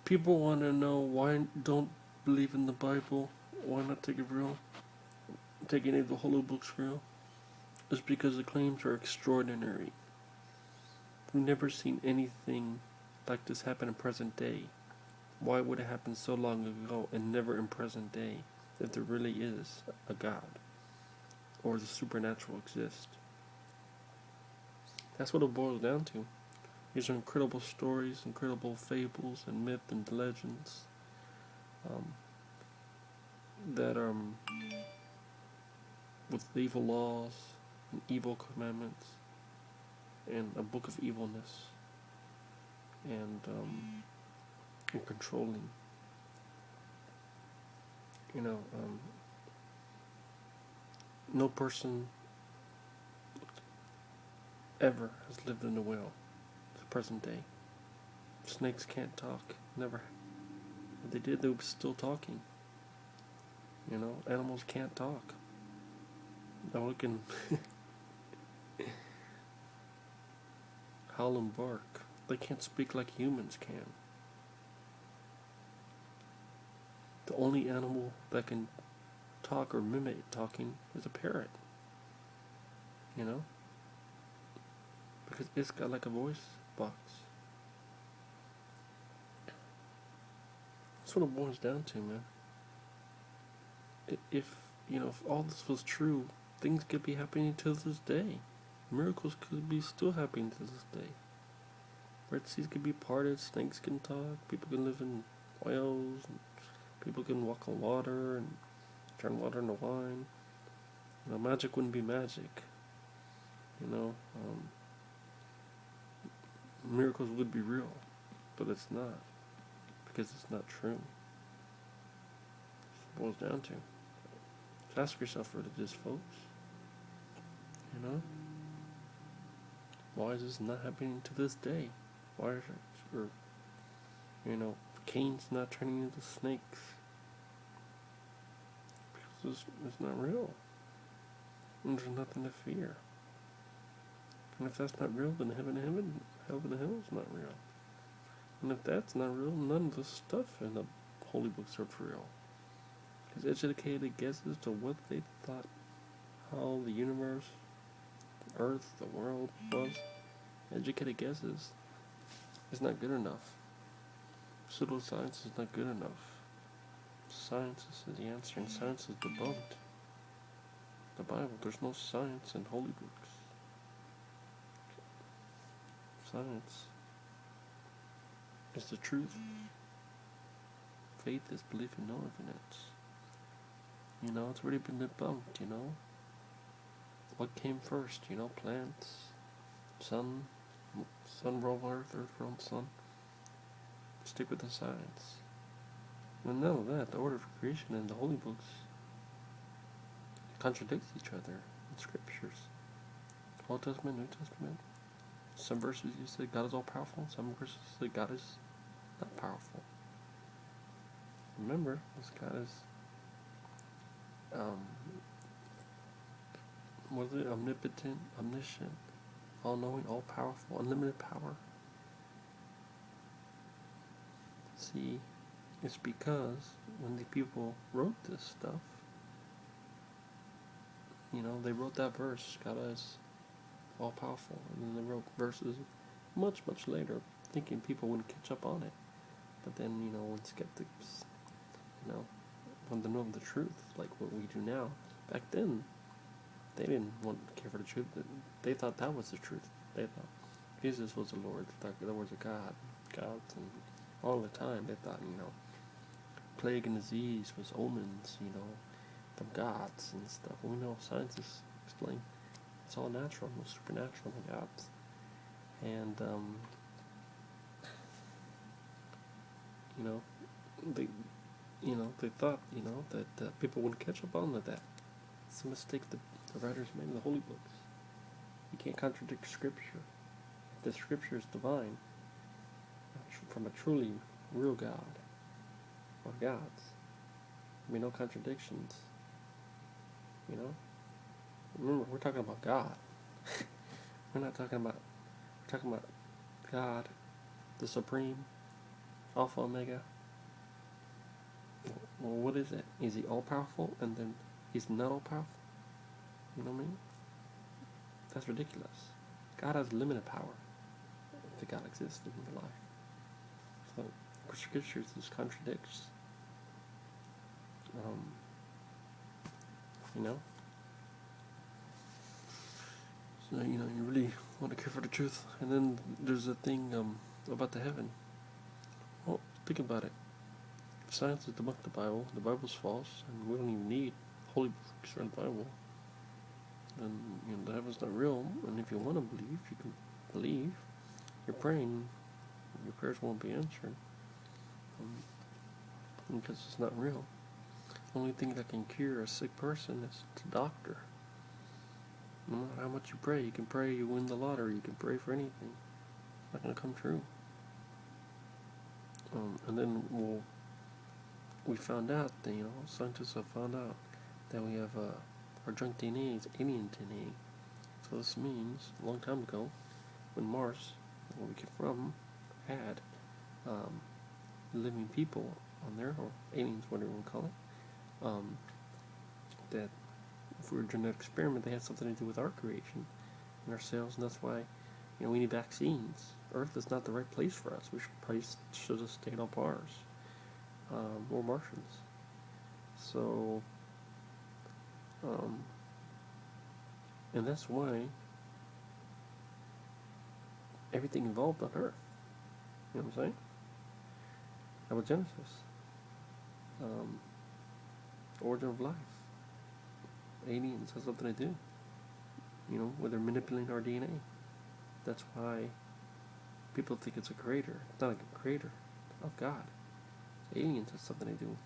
People want to know why don't believe in the Bible. Why not take it real? Take any of the holy books real? It's because the claims are extraordinary. We've never seen anything like this happen in present day. Why would it happen so long ago and never in present day if there really is a God or the supernatural exists? That's what it boils down to. These are incredible stories, incredible fables and myth and legends um, that with evil laws and evil commandments and a book of evilness and controlling. You know, no person ever has lived in the whale to the present day. Snakes can't talk. Never. If they did, they would be still talking. You know, animals can't talk. Now look can howl and bark. They can't speak like humans can. The only animal that can talk or mimic talking is a parrot. You know? Because it's got like a voice box. That's what it boils down to, man. If, you know, if all this was true, things could be happening to this day. Miracles could be still happening to this day. Red seas could be parted, snakes can talk, people can live in whales, and people can walk on water and turn water into wine. You know, magic wouldn't be magic. You know, miracles would be real, but it's not, because it's not true. That's what it boils down to. So ask yourself, religious folks, you know, why is this not happening to this day? Why is it, or, you know, Cain's not turning into snakes? Because it's not real. And there's nothing to fear. And if that's not real, then hell and hell is not real. And if that's not real, none of the stuff in the holy books are real. His educated guesses to what they thought, how the universe, Earth, the world was, educated guesses is not good enough. Pseudoscience is not good enough. Science is the answer, and science is debunked. The Bible, there's no science in holy books. Science is the truth. Faith is belief in no evidence. You know, it's already been debunked, you know. What came first, you know, plants, sun roam earth, earth roam sun. Stick with the science. And none of that, the order of creation and the holy books contradicts each other in scriptures. Old Testament, New Testament. Some verses you say God is all powerful, some verses say God is not powerful. Remember, this God is was it omnipotent, omniscient, all-knowing, all-powerful, unlimited power. See, it's because when the people wrote this stuff, you know, they wrote that verse, God is all-powerful, and then they wrote verses much, much later, thinking people wouldn't catch up on it. But then, you know, when skeptics, you know, want to know the truth, like what we do now, back then, they didn't want to care for the truth. They thought that was the truth. They thought Jesus was the Lord. They thought there was a God. Gods, and all the time they thought, you know, plague and disease was omens, you know, from gods and stuff. We know scientists explain it's all natural, no supernatural gods. And you know, they thought, you know, that people wouldn't catch up on that. It's a mistake that the writers made in the holy books. You can't contradict scripture. If the scripture is divine, from a truly real God, or gods, there'll be no contradictions. You know? Remember, we're talking about God. We're talking about God, the supreme, Alpha, Omega. Well, what is it? Is he all powerful and then he's not all powerful? You know what I mean? That's ridiculous. God has limited power if God exists in your life. So, Scripture just contradicts. Um, you know? So, you really want to care for the truth. And then there's a thing about the heaven. Well, think about it. Science has debunked the Bible. The Bible's false, and we don't even need holy books or the Bible. And the heaven's not real. And if you want to believe, you can believe. You're praying, your prayers won't be answered because it's not real. The only thing that can cure a sick person is the doctor. No matter how much you pray you win the lottery, you can pray for anything. It's not going to come true. And then we found out that, scientists have found out that we have our junk DNA is alien DNA. So this means a long time ago, when Mars, where we came from, had living people on there, or aliens, whatever you want to call it, that if we were a genetic experiment, they had something to do with our creation and our cells, and that's why we need vaccines. Earth is not the right place for us. We should have stayed on Mars. Or Martians. So, and that's why everything evolved on Earth. You know what I'm saying? Abogenesis. Origin of life. Aliens has something to do. Where they're manipulating our DNA. That's why people think it's a creator. It's not a creator of God. Aliens has something to do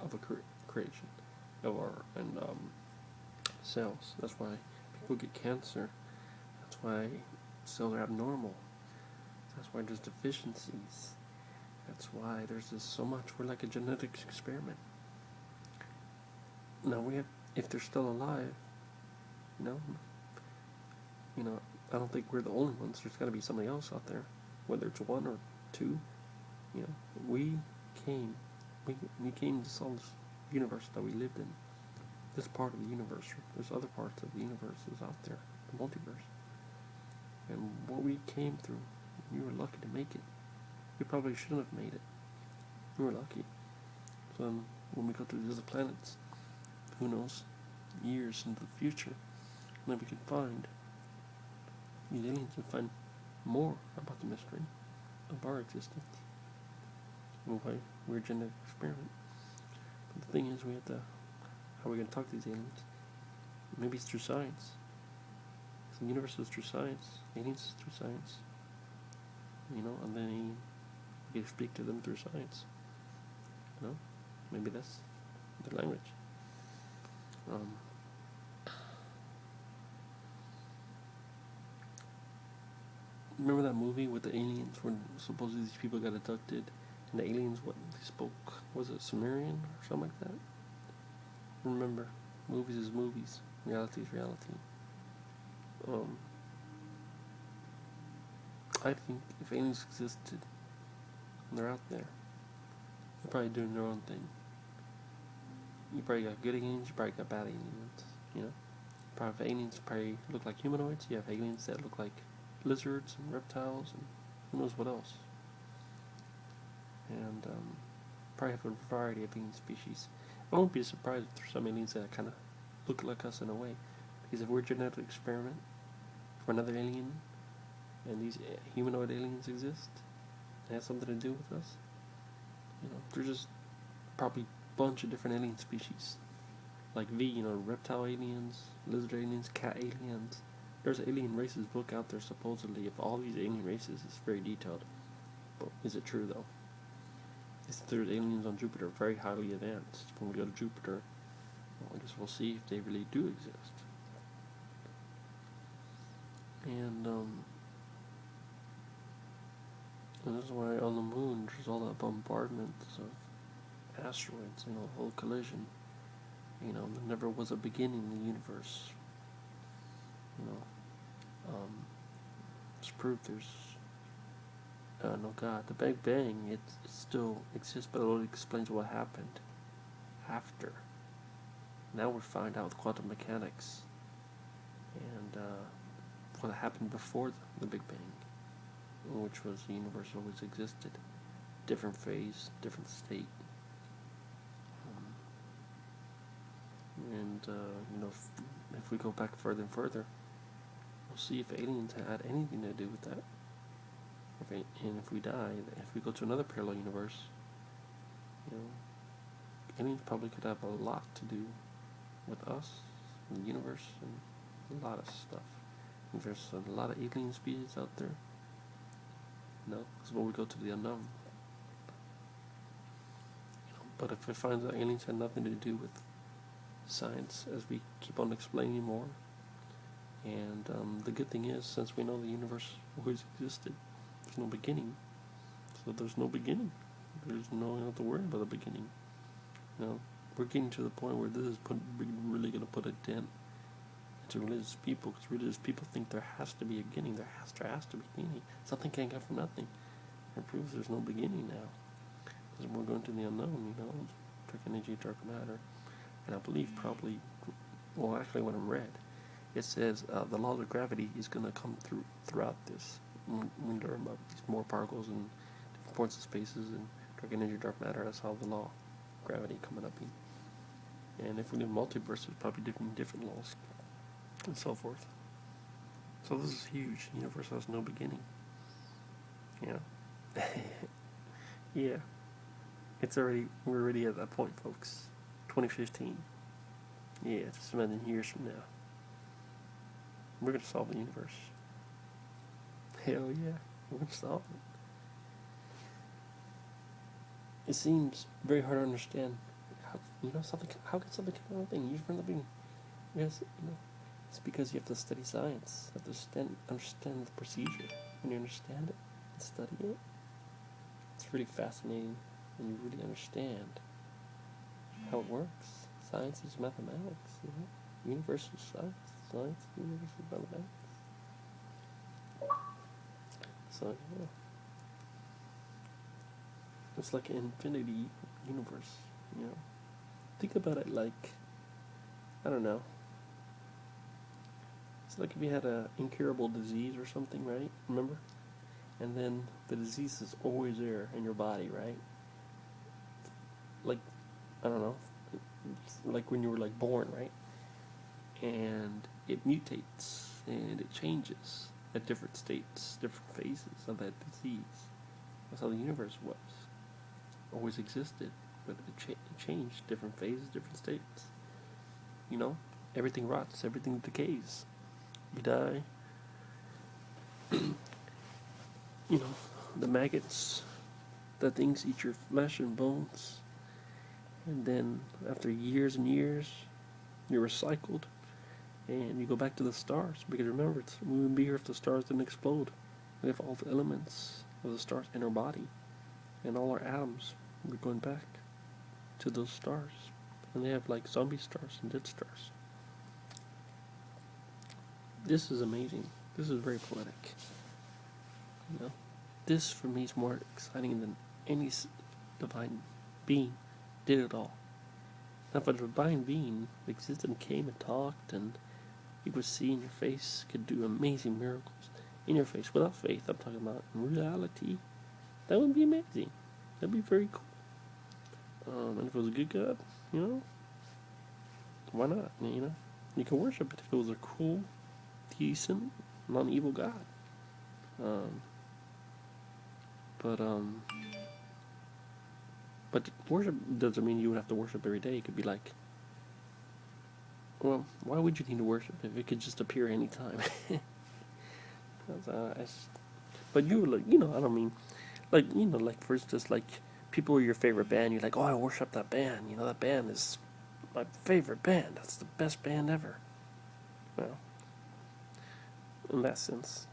with a creation of our cells. That's why people get cancer. That's why cells are abnormal. That's why there's deficiencies. That's why there's just so much. We're like a genetics experiment. Now if they're still alive, I don't think we're the only ones. There's got to be somebody else out there, whether it's one or two. We came to solve this universe that we lived in. This part of the universe. There's other parts of the universe out there, the multiverse. And what we came through, you were lucky to make it. You probably shouldn't have made it. You were lucky. So when we go to the other planets, who knows, years into the future, then we can find these aliens and find more about the mystery of our existence. Why we're a genetic experiment. But the thing is, how are we going to talk to these aliens? Maybe it's through science. The universe is through science. Aliens is through science. And then you can speak to them through science. Maybe that's their language. Remember that movie with the aliens when supposedly these people got abducted and the aliens, they spoke, was it Sumerian or something like that? Remember, movies is movies, reality is reality. I think if aliens existed and they're out there, they're probably doing their own thing. You probably got good aliens, you probably got bad aliens, Probably have aliens probably look like humanoids, you have aliens that look like lizards and reptiles and who knows what else. And probably have a variety of alien species. I won't be surprised if there's some aliens that kind of look like us in a way, because if we're a genetic experiment for another alien, and these humanoid aliens exist, and have something to do with us, there's just probably a bunch of different alien species, like reptile aliens, lizard aliens, cat aliens. There's an alien races book out there supposedly of all these alien races. It's very detailed. But is it true though? There's aliens on Jupiter very highly advanced. When we go to Jupiter, I guess we'll see if they really do exist. And that's why on the moon there's all that bombardment of asteroids, the whole collision. There never was a beginning in the universe. It's proof there's no God. The Big Bang, it still exists, but it only explains what happened after. Now we find out with quantum mechanics and what happened before the Big Bang, which was the universe always existed. Different phase, different state. And, if we go back further and further, we'll see if aliens had anything to do with that. And if we die, if we go to another parallel universe, aliens probably could have a lot to do with us, and the universe, and a lot of stuff. And there's a lot of alien species out there. No, because when we go to the unknown. But if it finds that aliens had nothing to do with science, as we keep on explaining more, and the good thing is, since we know the universe always existed, there's no beginning. So there's no beginning. There's no, you don't have to worry about the beginning. We're getting to the point where this is really going to put a dent into religious people, because religious people think there has to be a beginning. There has to be a beginning. Something can't come from nothing. It proves there's no beginning now. Because we're going to the unknown, dark energy, dark matter. And I believe probably, well, actually what I read, it says the law of gravity is going to come throughout this. When there are these more particles and different points of spaces and dark energy, dark matter, that's how the law of gravity coming up in. And if we do multiverse, there's probably different laws and so forth. So this is huge. The universe has no beginning. Yeah. We're already at that point, folks. 2015. Yeah, just imagine years from now. We're going to solve the universe. Hell yeah, we're going to solve it. It seems very hard to understand how can something come out of nothing? From the beginning. Yes, it's because you have to study science. You have to understand the procedure. When you understand it and study it, it's really fascinating when you really understand how it works. Science is mathematics, Universe is science, universe is mathematics. So, it's like an infinity universe, Think about it like, I don't know. It's like if you had an incurable disease or something, right? Remember? And then the disease is always there in your body, right? Like, I don't know, like when you were born, right? And it mutates and it changes at different states, different phases of that disease. That's how the universe was. Always existed, but it changed, different phases, different states. Everything rots, everything decays. You die. The maggots, the things eat your flesh and bones. And then after years and years, you're recycled. And you go back to the stars. Because remember, we wouldn't be here if the stars didn't explode. We have all the elements of the stars in our body. And all our atoms, we're going back to those stars. And they have zombie stars and dead stars. This is amazing. This is very poetic. This for me is more exciting than any divine being did it all. Now, if a divine being existed and came and talked and you could see in your face, could do amazing miracles in your face without faith, I'm talking about in reality, that would be amazing. That'd be very cool. And if it was a good God, why not? You can worship it if it was a cool, decent, non-evil God. But worship doesn't mean you would have to worship every day. It could be well, why would you need to worship if it could just appear anytime? But I don't mean, for instance, people are your favorite band. You're like, oh, I worship that band. That band is my favorite band. That's the best band ever. Well, in that sense.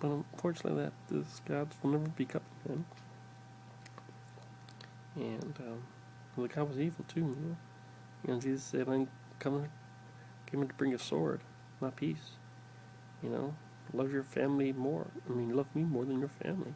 But unfortunately, this God will never be coming in. And the God was evil too, Jesus said, "I'm came to bring a sword, not peace." Love your family more. I mean, love me more than your family.